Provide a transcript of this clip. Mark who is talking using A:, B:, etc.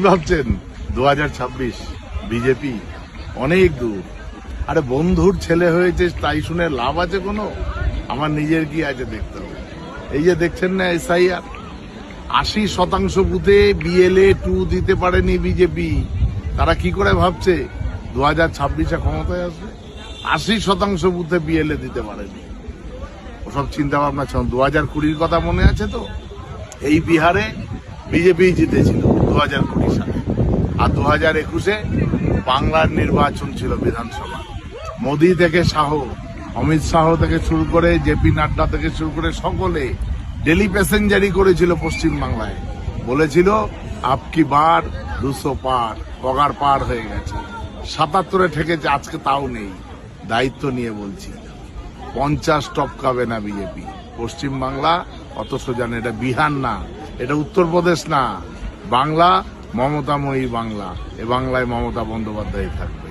A: ভাবছেন 2026 বিজেপি অনেক দূর। আরে বন্ধুর ছেলে হয়েছে তাই শুনে লাভ আছে কোনো? আমার নিজের কি আছে দেখতে হবে। এই যে দেখছেন না SIR 80% বুথে BLA 2 দিতে পারেনি বিজেপি। তারা কি করে ভাবছে 2026-এ ক্ষমতায় আসবে? 80% বুথে BLA দিতে পারেনি। ওসব চিন্তা ভাবনা 2020-র কথা মনে আছে তো? এই বিহারে বিজেপি জিতেছিল 2020 সালে, আর 2021-এ বাংলার নির্বাচন ছিল বিধানসভা। মোদি থেকে শাহ, অমিত শাহ থেকে শুরু করে জেপি নাড্ডা থেকে শুরু করে সকলে ডেলি প্যাসেঞ্জারি করেছিল পশ্চিমবাংলায়। বলেছিল আপকি বার 200 পার, পগার পার হয়ে গেছে। 77-এ ঠেকেছে, আজকে তাও নেই। দায়িত্ব নিয়ে বলছি 50 টপকাবে না বিজেপি। পশ্চিমবাংলা অত সোজা না, এটা বিহার না, এটা উত্তরপ্রদেশ না। বাংলা মমতাময়ী বাংলা, এ বাংলায় মমতা বন্দ্যোপাধ্যায় থাকবে।